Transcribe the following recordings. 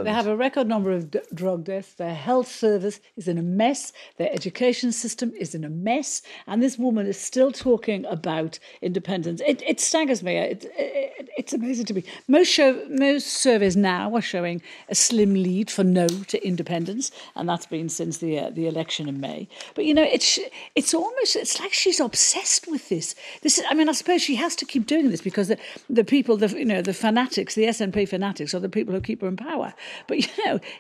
Scotland. They have a record number of drug deaths. Their health service is in a mess. Their education system is in a mess. And this woman is still talking about independence. It staggers me. It's amazing to me. Most surveys now are showing a slim lead for no to independence, and that's been since the election in May. But it's like she's obsessed with this. I suppose she has to keep doing this because the people, the fanatics, the SNP fanatics, are the people who keep her in power. But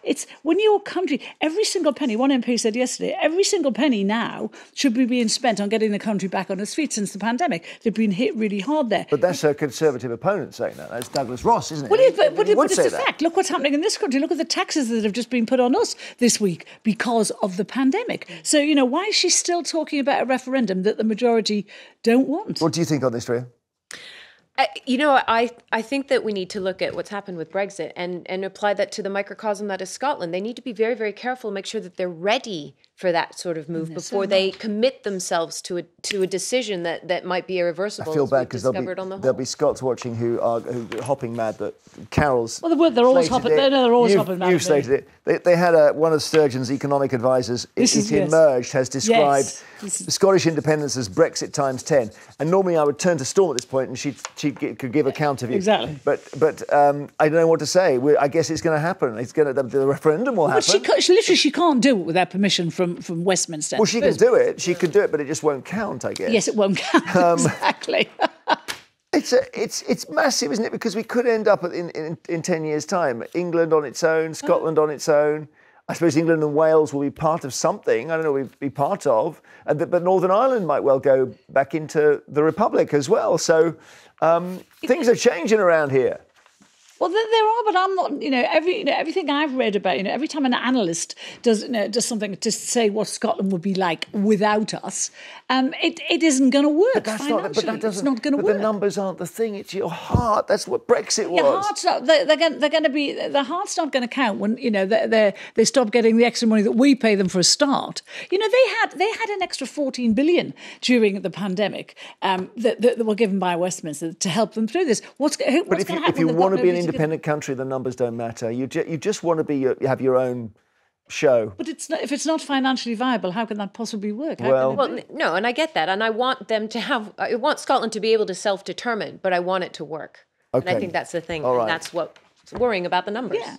it's when your country, every single penny. One MP said yesterday, every single penny now should be being spent on getting the country back on its feet since the pandemic. They've been hit really hard there. But that's her Conservative opponent saying that. That's Douglas Ross, isn't it? But it's a fact. Look what's happening in this country. Look at the taxes that have just been put on us this week because of the pandemic. So, why is she still talking about a referendum that the majority don't want? What do you think on this, Ria? I think that we need to look at what's happened with Brexit and apply that to the microcosm that is Scotland. They need to be very, very careful, make sure that they're ready for that sort of move before they commit themselves to a decision that might be irreversible. I feel bad because there'll be Scots watching who are hopping mad that Carole's. Well, they're always hopping. They're always hopping mad. You've stated it. They had one of Sturgeon's economic advisors. Emerged has described Scottish independence as Brexit times 10. And normally I would turn to Storm at this point and she could give a counter view. Exactly. But I don't know what to say. I guess it's going to happen. The referendum will happen. She can't do it without permission from Westminster. Well, she can do it. She could do it, but it just won't count, I guess. Yes, it won't count. Exactly. It's massive, isn't it? Because we could end up in 10 years' time. England on its own, Scotland on its own. I suppose England and Wales will be part of something. I don't know, we'll be part of. But Northern Ireland might well go back into the Republic as well. So things are changing around here. Well, there are, but I'm not. Everything I've read about. Every time an analyst does something to say what Scotland would be like without us, it isn't going to work. But that's not. But that doesn't. It's not going to work. But the numbers aren't the thing. It's your heart. That's what Brexit was. Your heart's not. They're going to be. The heart's not going to count when they stop getting the extra money that we pay them for a start. They had an extra 14 billion during the pandemic that were given by Westminster to help them through this. What's going to happen? If you want to be an independent country, the numbers don't matter. You just want to be have your own show. But if it's not financially viable, how can that possibly work? No, and I get that, and I want them to have. I want Scotland to be able to self-determine, but I want it to work. Okay. And I think that's the thing. All right. And that's what's worrying about the numbers. Yeah.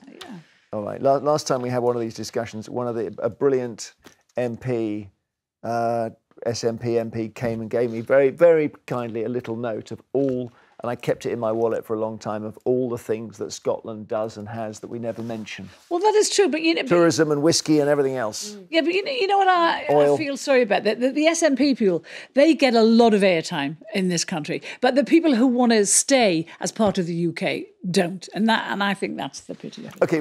All right. Last time we had one of these discussions, a brilliant MP, SNP MP came and gave me very, very kindly a little note of all. And I kept it in my wallet for a long time of all the things that Scotland does and has that we never mention. Well, that is true, but tourism and whiskey and everything else. Yeah, but you know what I feel sorry about? The SNP people, they get a lot of airtime in this country, but the people who want to stay as part of the UK don't, and I think that's the pity. Okay,